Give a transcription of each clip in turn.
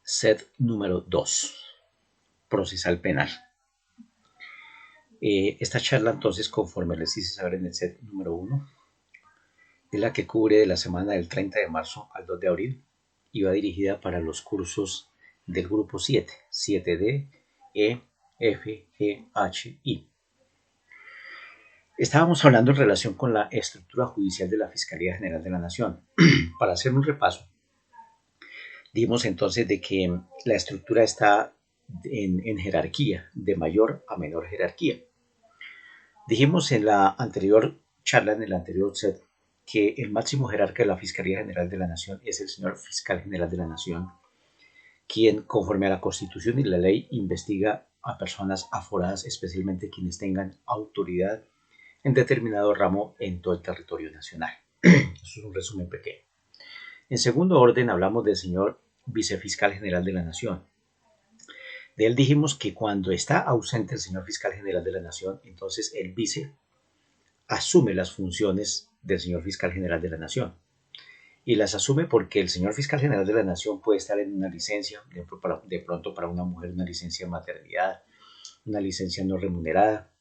Set número 2, procesal penal. Esta charla entonces, conforme les hice saber en el set número 1, es la que cubre de la semana del 30 de marzo al 2 de abril y va dirigida para los cursos del grupo 7, 7D, E, F, G, H, I. Estábamos hablando en relación con la estructura judicial de la Fiscalía General de la Nación. Para hacer un repaso, dijimos entonces de que la estructura está en jerarquía, de mayor a menor jerarquía. Dijimos en la anterior charla, en el anterior set, que el máximo jerarca de la Fiscalía General de la Nación es el señor Fiscal General de la Nación, quien, conforme a la Constitución y la ley, investiga a personas aforadas, especialmente quienes tengan autoridad en determinado ramo en todo el territorio nacional. Eso es un resumen pequeño. En segundo orden, hablamos del señor Vicefiscal General de la Nación. De él dijimos que cuando está ausente el señor Fiscal General de la Nación, entonces el vice asume las funciones del señor Fiscal General de la Nación. Y las asume porque el señor Fiscal General de la Nación puede estar en una licencia, de pronto para una mujer una licencia de maternidad, una licencia no remunerada,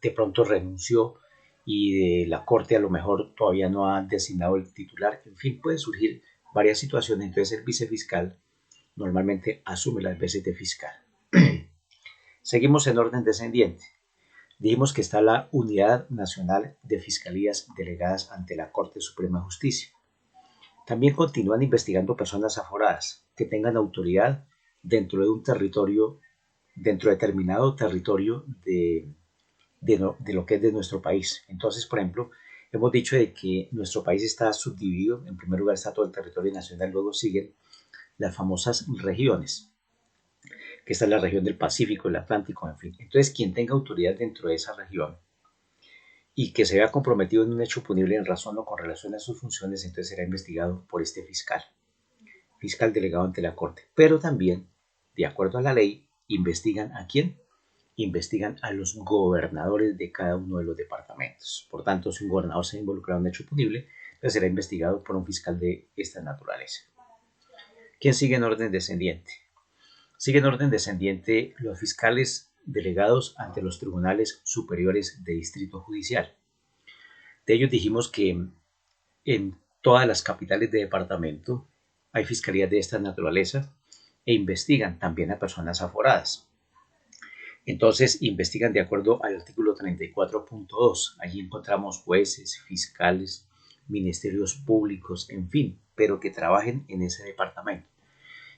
de pronto renunció y de la Corte a lo mejor todavía no ha designado el titular, en fin, puede surgir varias situaciones, entonces el vicefiscal normalmente asume las veces de fiscal. Seguimos en orden descendiente. Dijimos que está la Unidad Nacional de Fiscalías delegadas ante la Corte Suprema de Justicia. También continúan investigando personas aforadas que tengan autoridad dentro de un territorio, dentro de determinado territorio de lo que es de nuestro país. Entonces, por ejemplo, hemos dicho de que nuestro país está subdividido. En primer lugar está todo el territorio nacional, luego siguen las famosas regiones, que está la región del Pacífico, el Atlántico, en fin. Entonces, quien tenga autoridad dentro de esa región y que se vea comprometido en un hecho punible en razón o con relación a sus funciones, entonces será investigado por este fiscal delegado ante la Corte. Pero también, de acuerdo a la ley, investigan ¿a quién? Investigan a los gobernadores de cada uno de los departamentos. Por tanto, si un gobernador se ha involucrado en un hecho punible, entonces será investigado por un fiscal de esta naturaleza. ¿Quién sigue en orden descendiente? Sigue en orden descendiente los fiscales delegados ante los tribunales superiores de distrito judicial. De ellos dijimos que en todas las capitales de departamento hay fiscalías de esta naturaleza e investigan también a personas aforadas. Entonces investigan de acuerdo al artículo 34.2. Allí encontramos jueces, fiscales, ministerios públicos, en fin, pero que trabajen en ese departamento.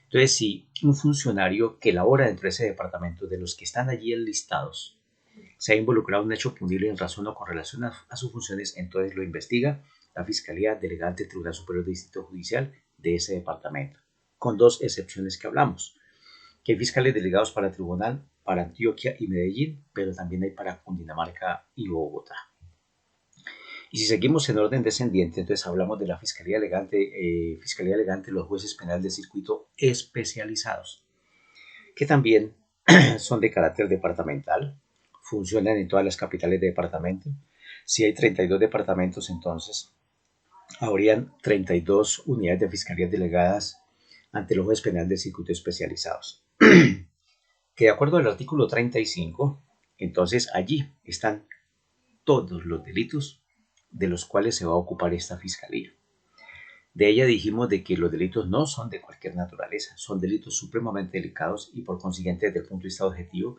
Entonces, si un funcionario que labora dentro de ese departamento, de los que están allí enlistados, se ha involucrado en un hecho punible en razón o con relación a sus funciones, entonces lo investiga la Fiscalía Delegada del Tribunal Superior de Distrito Judicial de ese departamento, con dos excepciones que hablamos, que hay fiscales delegados para el tribunal, para Antioquia y Medellín, pero también hay para Cundinamarca y Bogotá. Y si seguimos en orden descendiente, entonces hablamos de la Fiscalía Delegante de los jueces penales de circuito especializados, que también son de carácter departamental, funcionan en todas las capitales de departamento. Si hay 32 departamentos, entonces habrían 32 unidades de fiscalías delegadas ante los jueces penales de circuito especializados. Que de acuerdo al artículo 35, entonces allí están todos los delitos de los cuales se va a ocupar esta fiscalía. De ella dijimos de que los delitos no son de cualquier naturaleza, son delitos supremamente delicados y por consiguiente desde el punto de vista objetivo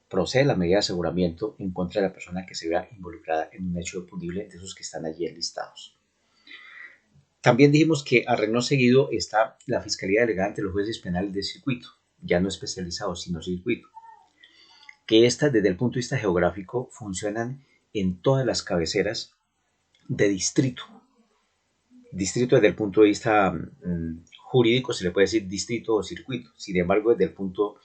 procede la medida de aseguramiento en contra de la persona que se vea involucrada en un hecho punible de esos que están allí enlistados. También dijimos que a renglón seguido está la Fiscalía Delegada ante los jueces penales de circuito, ya no especializados, sino circuito, que estas desde el punto de vista geográfico funcionan en todas las cabeceras de distrito. Distrito desde el punto de vista jurídico se le puede decir distrito o circuito, sin embargo desde el punto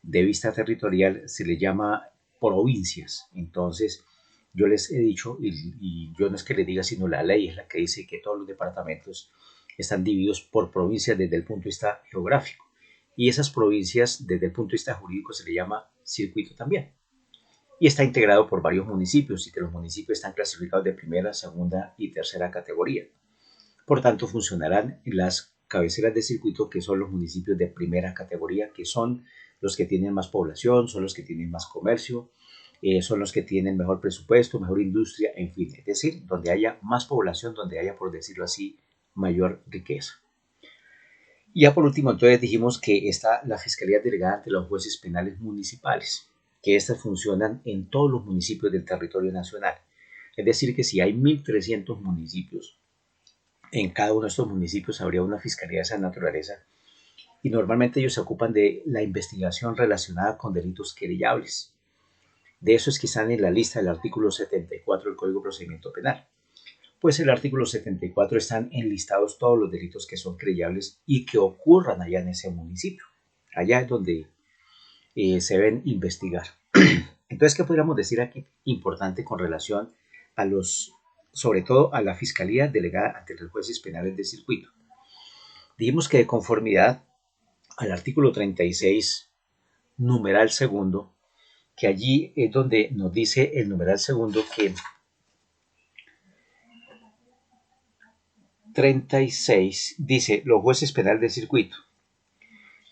de vista territorial se le llama provincias. Entonces yo les he dicho, y yo no es que le diga, sino la ley es la que dice que todos los departamentos están divididos por provincias desde el punto de vista geográfico, y esas provincias desde el punto de vista jurídico se le llama circuito también, y está integrado por varios municipios, y que los municipios están clasificados de primera, segunda y tercera categoría. Por tanto, funcionarán las cabeceras de circuito, que son los municipios de primera categoría, que son los que tienen más población, son los que tienen más comercio, son los que tienen mejor presupuesto, mejor industria, en fin, es decir, donde haya más población, donde haya, por decirlo así, mayor riqueza. Y ya por último, entonces dijimos que está la Fiscalía Delegada ante los jueces penales municipales, que estas funcionan en todos los municipios del territorio nacional. Es decir, que si hay 1.300 municipios, en cada uno de estos municipios habría una fiscalía de esa naturaleza, y normalmente ellos se ocupan de la investigación relacionada con delitos querellables. De eso es que están en la lista del artículo 74 del Código de Procedimiento Penal. Pues el artículo 74 están enlistados todos los delitos que son querellables y que ocurran allá en ese municipio. Allá es donde se deben investigar. Entonces, ¿qué podríamos decir aquí importante con relación a sobre todo a la Fiscalía Delegada ante los jueces penales de circuito? Dijimos que de conformidad al artículo 36, numeral segundo, que allí es donde nos dice el numeral segundo que 36 dice los jueces penales de circuito.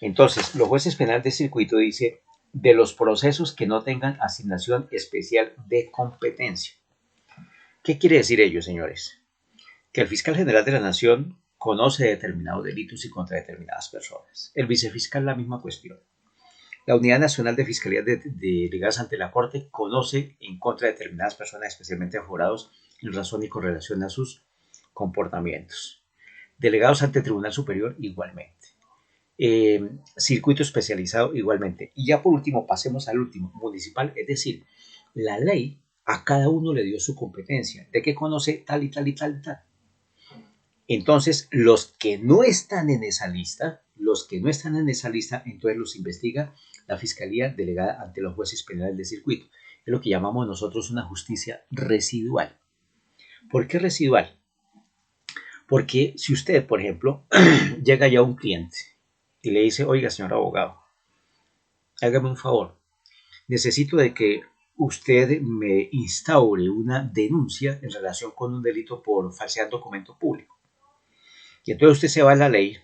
Entonces, los jueces penales de circuito dice de los procesos que no tengan asignación especial de competencia. ¿Qué quiere decir ello, señores? Que el fiscal general de la Nación conoce determinados delitos y contra determinadas personas. El vicefiscal la misma cuestión. La Unidad Nacional de Fiscalías Delegadas ante la Corte conoce en contra de determinadas personas, especialmente aforados, en razón y con relación a sus comportamientos. Delegados ante el Tribunal Superior igualmente. Circuito especializado igualmente. Y ya por último, pasemos al último, municipal, es decir, la ley a cada uno le dio su competencia, de que conoce tal y tal y tal y tal. Entonces, los que no están en esa lista, entonces los investiga la Fiscalía Delegada ante los jueces penales de circuito. Es lo que llamamos nosotros una justicia residual. ¿Por qué residual? Porque si usted, por ejemplo, llega ya un cliente y le dice, oiga, señor abogado, hágame un favor, necesito de que usted me instaure una denuncia en relación con un delito por falsear documento público. Y entonces usted se va a la ley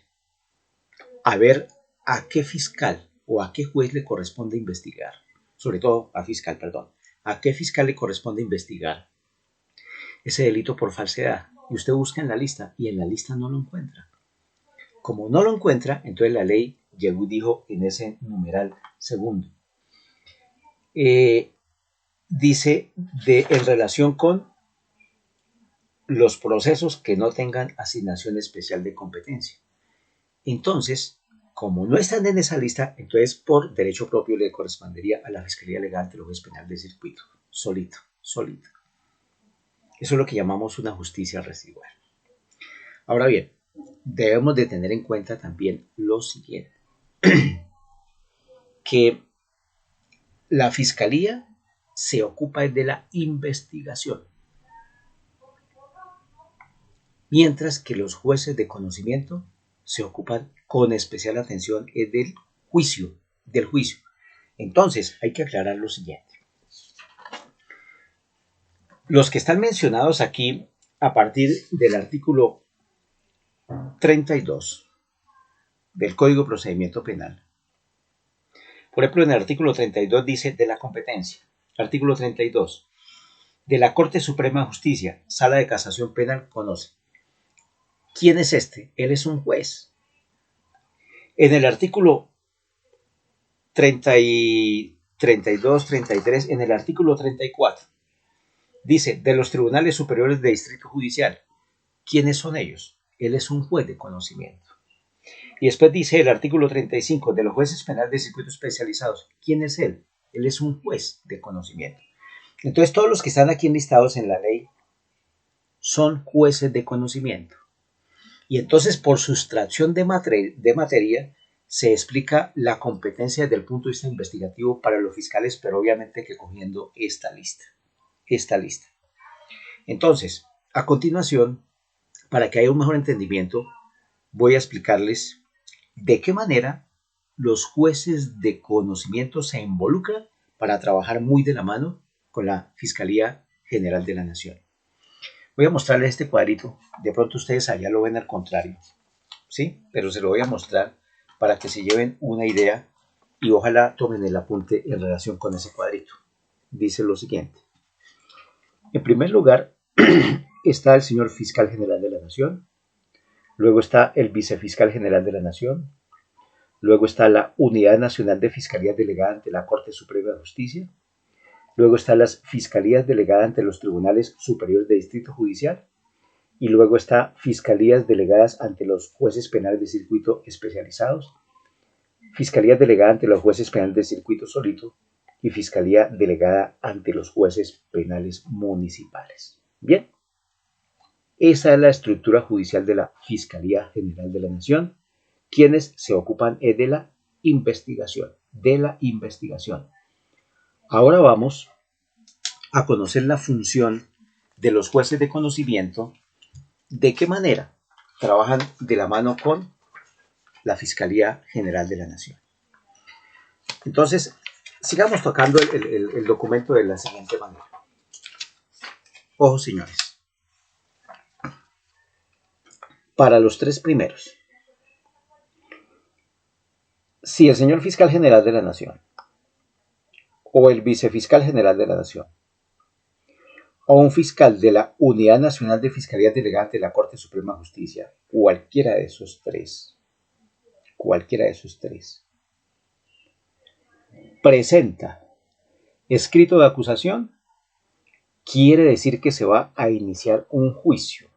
a ver a qué fiscal o a qué juez le corresponde investigar, sobre todo a fiscal, perdón, a qué fiscal le corresponde investigar ese delito por falsedad. Y usted busca en la lista y en la lista no lo encuentra. Como no lo encuentra, entonces la ley llegó y dijo en ese numeral segundo. Dice en relación con los procesos que no tengan asignación especial de competencia. Entonces, como no están en esa lista, entonces por derecho propio le correspondería a la Fiscalía Legal ante los jueces penales de circuito. Solito. Eso es lo que llamamos una justicia residual. Ahora bien, debemos de tener en cuenta también lo siguiente, que la Fiscalía se ocupa de la investigación, mientras que los jueces de conocimiento se ocupan con especial atención del juicio. Entonces, hay que aclarar lo siguiente. Los que están mencionados aquí a partir del artículo 32 del Código de Procedimiento Penal. Por ejemplo, en el artículo 32 dice de la competencia. Artículo 32. De la Corte Suprema de Justicia, Sala de Casación Penal, conoce. ¿Quién es este? Él es un juez. En el artículo 32, 33, en el artículo 34, dice de los tribunales superiores de distrito judicial. ¿Quiénes son ellos? Él es un juez de conocimiento. Y después dice el artículo 35 de los jueces penales de circuito especializados. ¿Quién es él? Él es un juez de conocimiento. Entonces todos los que están aquí enlistados en la ley son jueces de conocimiento. Y entonces por sustracción de materia se explica la competencia desde el punto de vista investigativo para los fiscales, pero obviamente que cogiendo esta lista. Entonces, a continuación, para que haya un mejor entendimiento, voy a explicarles de qué manera los jueces de conocimiento se involucran para trabajar muy de la mano con la Fiscalía General de la Nación. Voy a mostrarles este cuadrito. De pronto ustedes allá lo ven al contrario. ¿sí? Pero se lo voy a mostrar para que se lleven una idea y ojalá tomen el apunte en relación con ese cuadrito. Dice lo siguiente. En primer lugar, está el señor fiscal general de la Nación, luego está el vicefiscal general de la Nación, luego está la Unidad Nacional de Fiscalía delegada ante la Corte Suprema de Justicia, luego están las fiscalías delegadas ante los tribunales superiores de distrito judicial, y luego está fiscalías delegadas ante los jueces penales de circuito especializados, fiscalía delegada ante los jueces penales de circuito solito y fiscalía delegada ante los jueces penales municipales. Bien, esa es la estructura judicial de la Fiscalía General de la Nación, quienes se ocupan de la investigación, Ahora vamos a conocer la función de los jueces de conocimiento, de qué manera trabajan de la mano con la Fiscalía General de la Nación. Entonces, sigamos tocando el documento de la siguiente manera. Ojo, señores. Para los tres primeros, si el señor fiscal general de la Nación, o el vicefiscal general de la Nación, o un fiscal de la Unidad Nacional de Fiscalías Delegadas de la Corte Suprema de Justicia, cualquiera de esos tres, presenta escrito de acusación, quiere decir que se va a iniciar un juicio.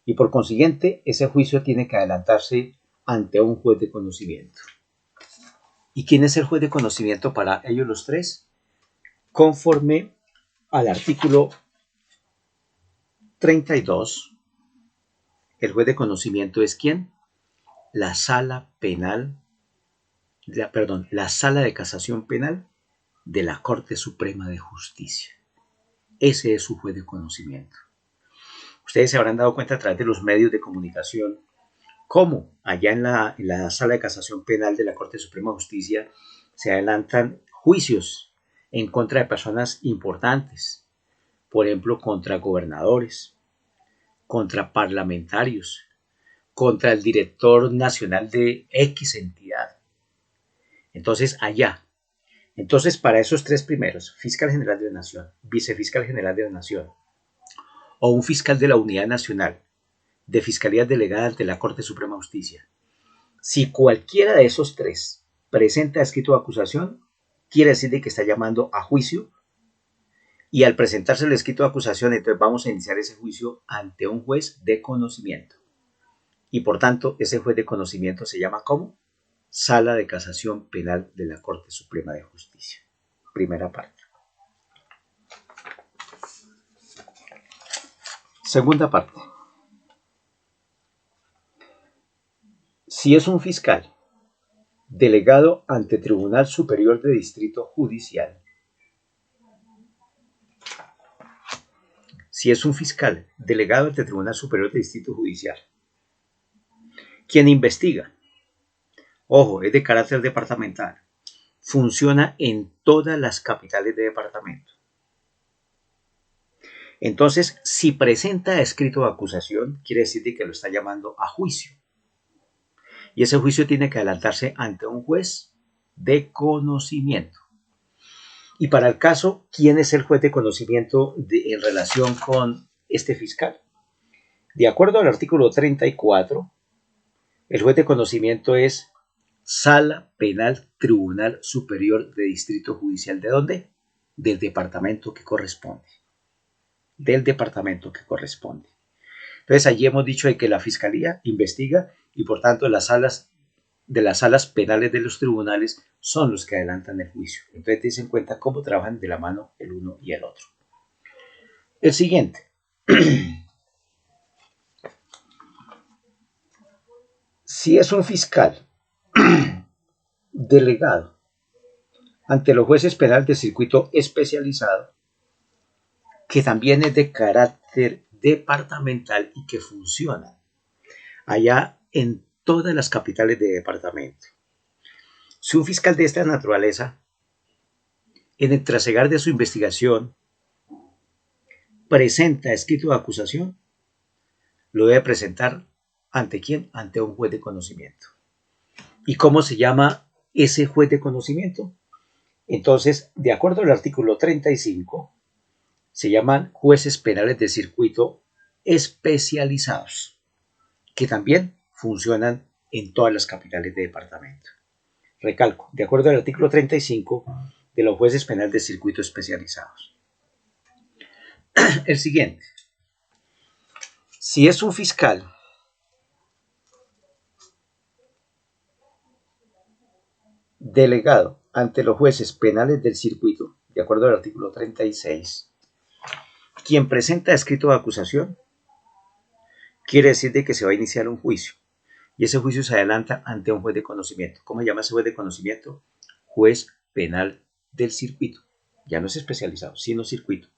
Y por consiguiente, ese juicio tiene que adelantarse ante un juez de conocimiento. ¿Y quién es el juez de conocimiento para ellos los tres? Conforme al artículo 32, el juez de conocimiento es ¿quién? La sala de casación penal de la Corte Suprema de Justicia. Ese es su juez de conocimiento. Ustedes se habrán dado cuenta a través de los medios de comunicación cómo allá en la sala de casación penal de la Corte Suprema de Justicia se adelantan juicios en contra de personas importantes, por ejemplo, contra gobernadores, contra parlamentarios, contra el director nacional de X entidad. Entonces, para esos tres primeros, fiscal general de la Nación, vicefiscal general de la Nación, o un fiscal de la Unidad Nacional de Fiscalía Delegada ante la Corte Suprema de Justicia, si cualquiera de esos tres presenta escrito de acusación, quiere decir que está llamando a juicio, y al presentarse el escrito de acusación, entonces vamos a iniciar ese juicio ante un juez de conocimiento. Y por tanto, ese juez de conocimiento se llama ¿cómo? Sala de Casación Penal de la Corte Suprema de Justicia. Primera parte. Segunda parte. Si es un fiscal delegado ante Tribunal Superior de Distrito Judicial, quien investiga, ojo, es de carácter departamental, funciona en todas las capitales de departamento. Entonces, si presenta escrito de acusación, quiere decir que lo está llamando a juicio. Y ese juicio tiene que adelantarse ante un juez de conocimiento. Y para el caso, ¿quién es el juez de conocimiento en relación con este fiscal? De acuerdo al artículo 34, el juez de conocimiento es Sala Penal Tribunal Superior de Distrito Judicial. ¿De dónde? Del departamento que corresponde. Entonces, allí hemos dicho que la Fiscalía investiga y por tanto las salas penales de los tribunales son los que adelantan el juicio. Entonces, tense en cuenta cómo trabajan de la mano el uno y el otro. El siguiente. Si es un fiscal delegado ante los jueces penales de circuito especializado, que también es de carácter departamental y que funciona allá en todas las capitales de departamento. Si un fiscal de esta naturaleza, en el trasegar de su investigación, presenta escrito de acusación, lo debe presentar ¿Ante quién? Ante un juez de conocimiento. ¿Y cómo se llama ese juez de conocimiento? Entonces, de acuerdo al artículo 35, se llaman jueces penales de circuito especializados, que también funcionan en todas las capitales de departamento. Recalco, de acuerdo al artículo 35 de los jueces penales de circuito especializados. El siguiente. Si es un fiscal delegado ante los jueces penales del circuito, de acuerdo al artículo 36, quien presenta escrito de acusación, quiere decir de que se va a iniciar un juicio. Y ese juicio se adelanta ante un juez de conocimiento. ¿Cómo se llama ese juez de conocimiento? Juez penal del circuito. Ya no es especializado, sino circuito.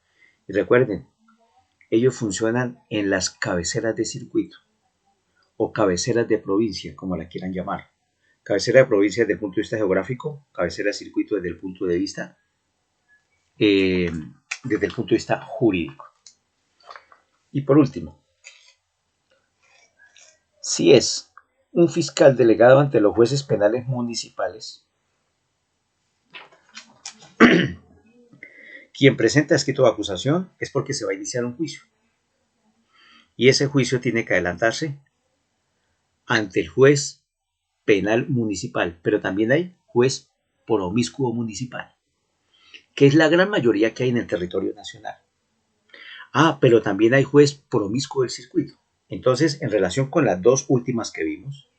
Y recuerden, ellos funcionan en las cabeceras de circuito o cabeceras de provincia, como la quieran llamar. Cabecera de provincia desde el punto de vista geográfico, cabecera de circuito desde el punto de vista jurídico. Y por último, si es un fiscal delegado ante los jueces penales municipales, quien presenta escrito de acusación es porque se va a iniciar un juicio. Y ese juicio tiene que adelantarse ante el juez penal municipal, pero también hay juez promiscuo municipal, que es la gran mayoría que hay en el territorio nacional. Pero también hay juez promiscuo del circuito. Entonces, en relación con las dos últimas que vimos,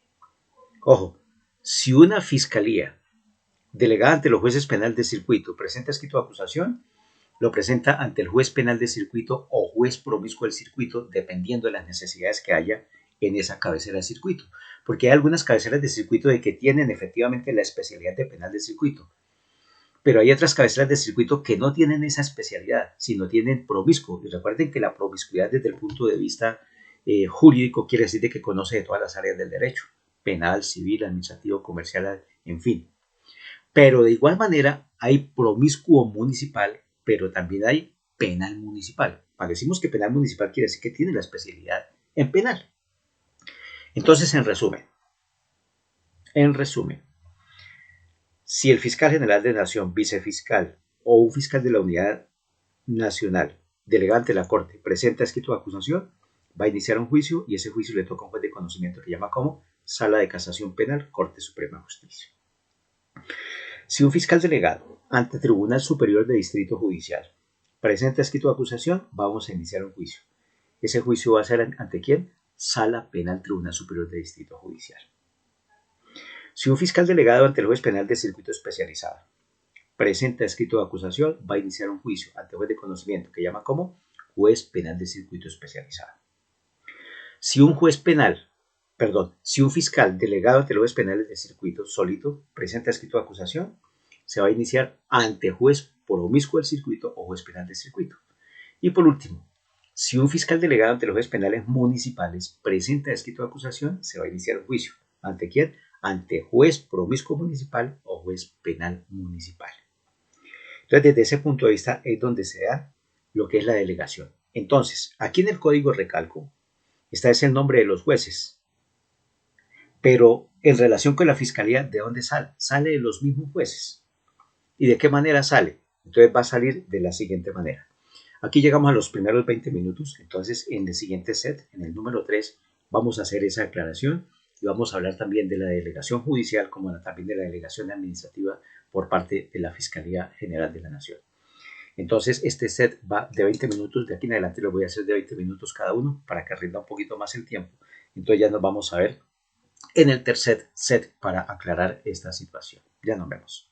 ojo, si una fiscalía delegada ante los jueces penales de circuito presenta escrito de acusación, lo presenta ante el juez penal de circuito o juez promiscuo del circuito, dependiendo de las necesidades que haya en esa cabecera de circuito. Porque hay algunas cabeceras de circuito de que tienen efectivamente la especialidad de penal de circuito. Pero hay otras cabeceras de circuito que no tienen esa especialidad, sino tienen promiscuo. Y recuerden que la promiscuidad desde el punto de vista jurídico quiere decir de que conoce de todas las áreas del derecho. Penal, civil, administrativo, comercial, en fin. Pero de igual manera hay promiscuo municipal, pero también hay penal municipal. Cuando decimos que penal municipal quiere decir que tiene la especialidad en penal. Entonces, en resumen, si el fiscal general de nación, vicefiscal o un fiscal de la unidad nacional, delegado ante la corte, presenta escrito de acusación, va a iniciar un juicio y ese juicio le toca a un juez de conocimiento que llama como Sala de Casación Penal, Corte Suprema de Justicia. Si un fiscal delegado ante Tribunal Superior de Distrito Judicial presenta escrito de acusación, vamos a iniciar un juicio. Ese juicio va a ser ante quién? Sala Penal Tribunal Superior de Distrito Judicial. Si un fiscal delegado ante el juez penal de circuito especializado presenta escrito de acusación, va a iniciar un juicio ante el juez de conocimiento que llama como juez penal de circuito especializado. Si un fiscal delegado ante los jueces penales de circuito solito presenta escrito de acusación, se va a iniciar ante juez promiscuo del circuito o juez penal de circuito. Y por último, si un fiscal delegado ante los jueces penales municipales presenta escrito de acusación, se va a iniciar un juicio. ¿Ante quién? Ante juez promiscuo municipal o juez penal municipal. Entonces, desde ese punto de vista es donde se da lo que es la delegación. Entonces, aquí en el código recalco, está ese el nombre de los jueces. Pero en relación con la fiscalía, ¿de dónde sale? Sale de los mismos jueces. ¿Y de qué manera sale? Entonces va a salir de la siguiente manera. Aquí llegamos a los primeros 20 minutos. Entonces, en el siguiente set, en el número 3, vamos a hacer esa aclaración y vamos a hablar también de la delegación judicial como también de la delegación administrativa por parte de la Fiscalía General de la Nación. Entonces, este set va de 20 minutos. De aquí en adelante lo voy a hacer de 20 minutos cada uno para que rinda un poquito más el tiempo. Entonces, ya nos vamos a ver en el tercer set para aclarar esta situación. Ya nos vemos.